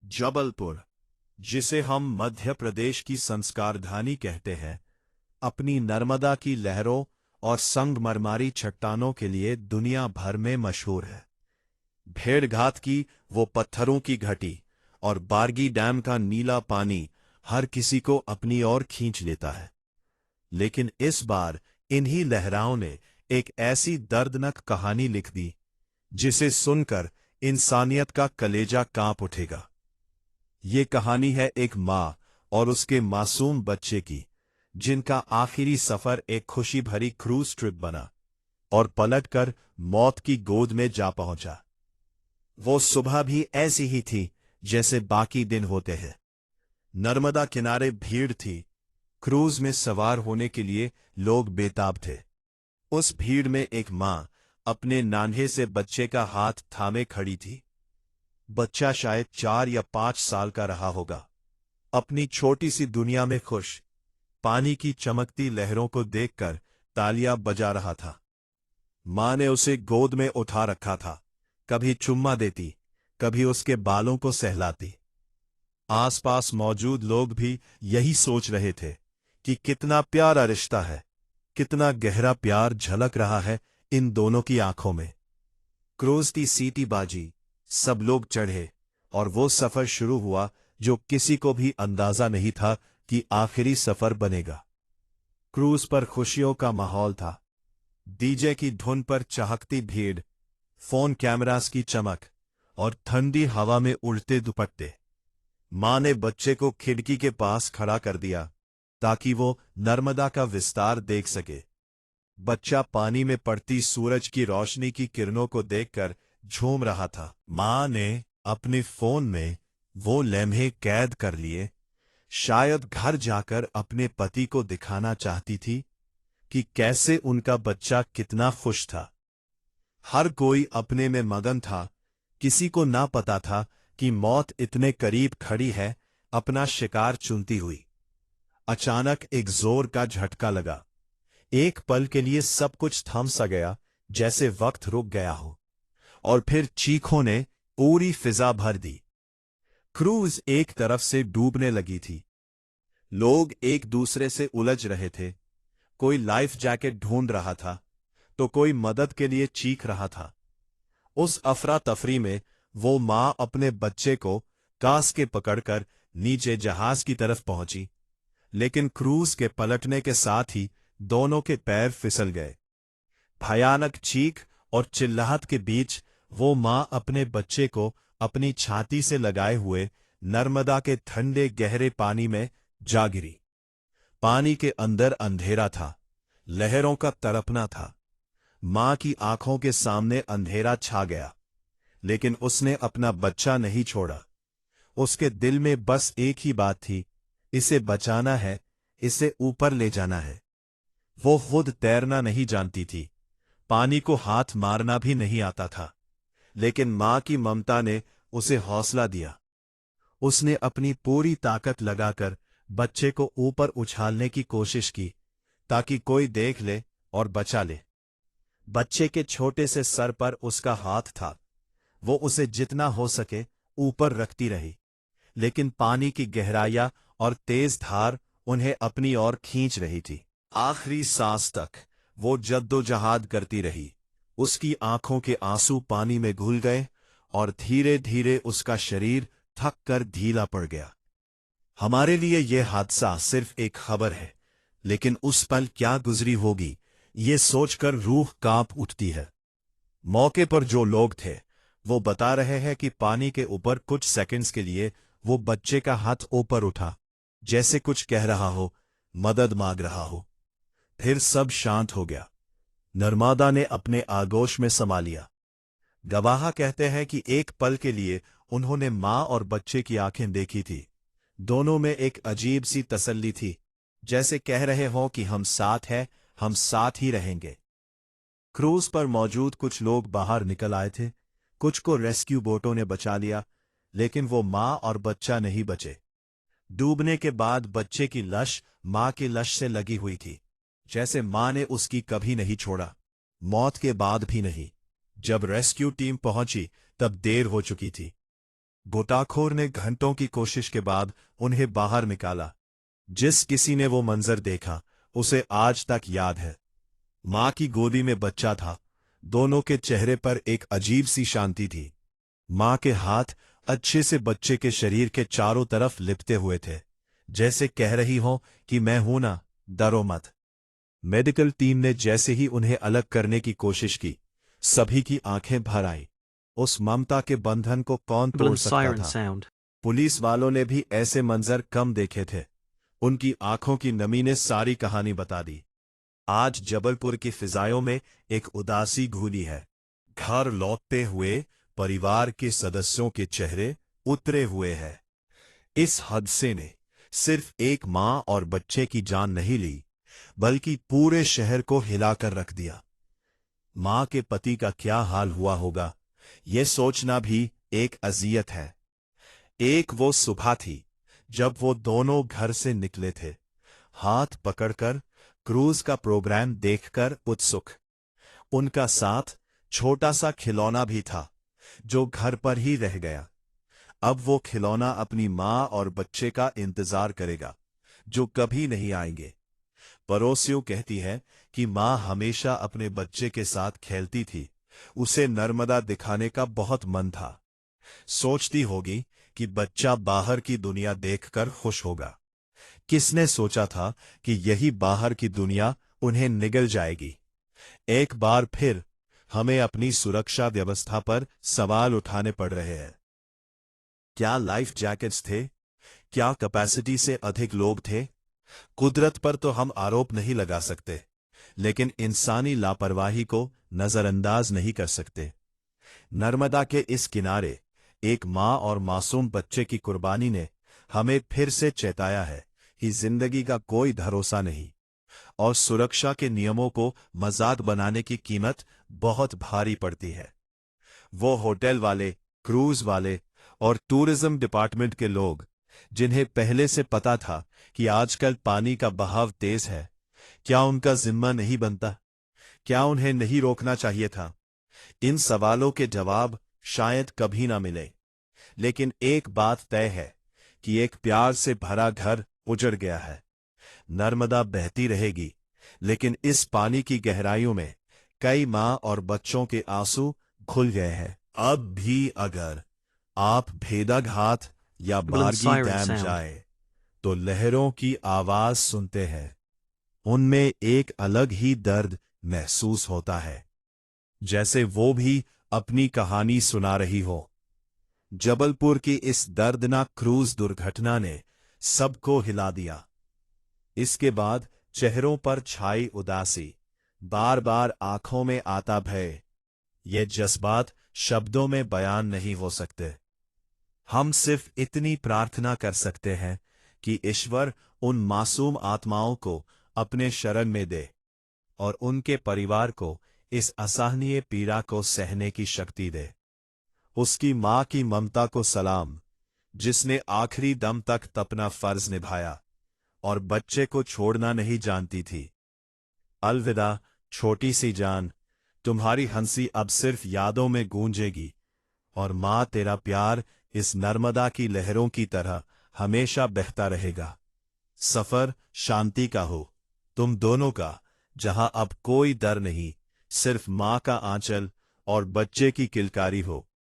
जबलपुर, जिसे हम मध्य प्रदेश की संस्कारधानी कहते हैं, अपनी नर्मदा की लहरों और संगमरमारी चट्टानों के लिए दुनिया भर में मशहूर है। भेड़घाट की वो पत्थरों की घटी और बारगी डैम का नीला पानी हर किसी को अपनी ओर खींच लेता है। लेकिन इस बार इन्हीं लहराओं ने एक ऐसी दर्दनाक कहानी लिख दी जिसे सुनकर इंसानियत का कलेजा कांप उठेगा। ये कहानी है एक माँ और उसके मासूम बच्चे की, जिनका आखिरी सफर एक खुशी भरी क्रूज ट्रिप बना और पलटकर मौत की गोद में जा पहुंचा। वो सुबह भी ऐसी ही थी जैसे बाकी दिन होते हैं। नर्मदा किनारे भीड़ थी। क्रूज में सवार होने के लिए लोग बेताब थे। उस भीड़ में एक माँ अपने नान्हे से बच्चे का हाथ थामे खड़ी थी। बच्चा शायद 4 या 5 साल का रहा होगा, अपनी छोटी सी दुनिया में खुश, पानी की चमकती लहरों को देखकर तालियां बजा रहा था। मां ने उसे गोद में उठा रखा था, कभी चुम्मा देती, कभी उसके बालों को सहलाती। आसपास मौजूद लोग भी यही सोच रहे थे कि कितना प्यारा रिश्ता है, कितना गहरा प्यार झलक रहा है इन दोनों की आंखों में। क्रूज की सीटी बाजी, सब लोग चढ़े और वो सफर शुरू हुआ जो किसी को भी अंदाजा नहीं था कि आखिरी सफर बनेगा। क्रूज पर खुशियों का माहौल था। डीजे की धुन पर चहकती भीड़, फोन कैमरास की चमक और ठंडी हवा में उड़ते दुपट्टे। मां ने बच्चे को खिड़की के पास खड़ा कर दिया ताकि वो नर्मदा का विस्तार देख सके। बच्चा पानी में पड़ती सूरज की रोशनी की किरणों को देखकर झूम रहा था। मां ने अपने फोन में वो लम्हे कैद कर लिए। शायद घर जाकर अपने पति को दिखाना चाहती थी कि कैसे उनका बच्चा कितना खुश था। हर कोई अपने में मगन था। किसी को ना पता था कि मौत इतने करीब खड़ी है, अपना शिकार चुनती हुई। अचानक एक जोर का झटका लगा। एक पल के लिए सब कुछ थम सा गया, जैसे वक्त रुक गया हो, और फिर चीखों ने पूरी फिजा भर दी। क्रूज एक तरफ से डूबने लगी थी। लोग एक दूसरे से उलझ रहे थे। कोई लाइफ जैकेट ढूंढ रहा था तो कोई मदद के लिए चीख रहा था। उस अफरा तफरी में वो मां अपने बच्चे को कास के पकड़कर नीचे जहाज की तरफ पहुंची, लेकिन क्रूज के पलटने के साथ ही दोनों के पैर फिसल गए। भयानक चीख और चिल्लाहट के बीच वो मां अपने बच्चे को अपनी छाती से लगाए हुए नर्मदा के ठंडे गहरे पानी में जा गिरी। पानी के अंदर अंधेरा था, लहरों का तड़पना था। मां की आंखों के सामने अंधेरा छा गया, लेकिन उसने अपना बच्चा नहीं छोड़ा। उसके दिल में बस एक ही बात थी, इसे बचाना है, इसे ऊपर ले जाना है। वो खुद तैरना नहीं जानती थी, पानी को हाथ मारना भी नहीं आता था, लेकिन मां की ममता ने उसे हौसला दिया। उसने अपनी पूरी ताकत लगाकर बच्चे को ऊपर उछालने की कोशिश की ताकि कोई देख ले और बचा ले। बच्चे के छोटे से सर पर उसका हाथ था। वो उसे जितना हो सके ऊपर रखती रही, लेकिन पानी की गहराइयां और तेज धार उन्हें अपनी ओर खींच रही थी। आखिरी सांस तक वो जद्दोजहद करती रही। उसकी आंखों के आंसू पानी में घुल गए और धीरे धीरे उसका शरीर थक कर ढीला पड़ गया। हमारे लिए यह हादसा सिर्फ एक खबर है, लेकिन उस पल क्या गुजरी होगी, ये सोचकर रूह कांप उठती है। मौके पर जो लोग थे वो बता रहे हैं कि पानी के ऊपर कुछ सेकंड्स के लिए वो बच्चे का हाथ ऊपर उठा, जैसे कुछ कह रहा हो, मदद मांग रहा हो। फिर सब शांत हो गया। नर्मदा ने अपने आगोश में समा लिया। गवाह कहते हैं कि एक पल के लिए उन्होंने मां और बच्चे की आंखें देखी थी। दोनों में एक अजीब सी तसल्ली थी, जैसे कह रहे हों कि हम साथ हैं, हम साथ ही रहेंगे। क्रूज पर मौजूद कुछ लोग बाहर निकल आए थे। कुछ को रेस्क्यू बोटों ने बचा लिया, लेकिन वो मां और बच्चा नहीं बचे। डूबने के बाद बच्चे की लाश मां की लाश से लगी हुई थी, जैसे मां ने उसकी कभी नहीं छोड़ा, मौत के बाद भी नहीं। जब रेस्क्यू टीम पहुंची तब देर हो चुकी थी। गोताखोर ने घंटों की कोशिश के बाद उन्हें बाहर निकाला। जिस किसी ने वो मंजर देखा उसे आज तक याद है। मां की गोदी में बच्चा था। दोनों के चेहरे पर एक अजीब सी शांति थी। मां के हाथ अच्छे से बच्चे के शरीर के चारों तरफ लिपटे हुए थे, जैसे कह रही हो कि मैं हूं ना, डरो मत। मेडिकल टीम ने जैसे ही उन्हें अलग करने की कोशिश की, सभी की आंखें भर आईं। उस ममता के बंधन को कौन तोड़ Ambulance सकता siren था? sound. पुलिस वालों ने भी ऐसे मंजर कम देखे थे। उनकी आंखों की नमी ने सारी कहानी बता दी। आज जबलपुर की फिजाओं में एक उदासी घूली है। घर लौटते हुए परिवार के सदस्यों के चेहरे उतरे हुए हैं। इस हादसे ने सिर्फ एक मां और बच्चे की जान नहीं ली, बल्कि पूरे शहर को हिलाकर रख दिया। मां के पति का क्या हाल हुआ होगा, यह सोचना भी एक अजियत है। एक वो सुबह थी जब वो दोनों घर से निकले थे, हाथ पकड़कर, क्रूज का प्रोग्राम देखकर उत्सुक। उनका साथ छोटा सा खिलौना भी था जो घर पर ही रह गया। अब वो खिलौना अपनी मां और बच्चे का इंतजार करेगा, जो कभी नहीं आएंगे। पड़ोसियों कहती है कि मां हमेशा अपने बच्चे के साथ खेलती थी। उसे नर्मदा दिखाने का बहुत मन था। सोचती होगी कि बच्चा बाहर की दुनिया देखकर खुश होगा। किसने सोचा था कि यही बाहर की दुनिया उन्हें निगल जाएगी। एक बार फिर हमें अपनी सुरक्षा व्यवस्था पर सवाल उठाने पड़ रहे हैं। क्या लाइफ जैकेट्स थे? क्या कैपेसिटी से अधिक लोग थे? कुदरत पर तो हम आरोप नहीं लगा सकते, लेकिन इंसानी लापरवाही को नजरअंदाज नहीं कर सकते। नर्मदा के इस किनारे एक मां और मासूम बच्चे की कुर्बानी ने हमें फिर से चेताया है कि जिंदगी का कोई भरोसा नहीं, और सुरक्षा के नियमों को मजाक बनाने की कीमत बहुत भारी पड़ती है। वो होटल वाले, क्रूज वाले और टूरिज्म डिपार्टमेंट के लोग, जिन्हें पहले से पता था कि आजकल पानी का बहाव तेज है, क्या उनका जिम्मा नहीं बनता? क्या उन्हें नहीं रोकना चाहिए था? इन सवालों के जवाब शायद कभी ना मिले, लेकिन एक बात तय है कि एक प्यार से भरा घर उजड़ गया है। नर्मदा बहती रहेगी, लेकिन इस पानी की गहराइयों में कई मां और बच्चों के आंसू घुल गए हैं। अब भी अगर आप भेड़ाघाट या Ambulance बारगी siren डैम sound. जाए तो लहरों की आवाज सुनते हैं। उनमें एक अलग ही दर्द महसूस होता है, जैसे वो भी अपनी कहानी सुना रही हो। जबलपुर की इस दर्दनाक क्रूज दुर्घटना ने सबको हिला दिया। इसके बाद चेहरों पर छाई उदासी, बार बार आंखों में आता भय। ये जज्बात शब्दों में बयान नहीं हो सकते। हम सिर्फ इतनी प्रार्थना कर सकते हैं कि ईश्वर उन मासूम आत्माओं को अपने शरण में दे और उनके परिवार को इस असहनीय पीड़ा को सहने की शक्ति दे। उसकी मां की ममता को सलाम, जिसने आखिरी दम तक अपना फर्ज निभाया और बच्चे को छोड़ना नहीं जानती थी। अलविदा छोटी सी जान, तुम्हारी हंसी अब सिर्फ यादों में गूंजेगी, और मां तेरा प्यार इस नर्मदा की लहरों की तरह हमेशा बहता रहेगा। सफर शांति का हो, तुम दोनों का, जहां अब कोई डर नहीं, सिर्फ मां का आंचल और बच्चे की किलकारी हो।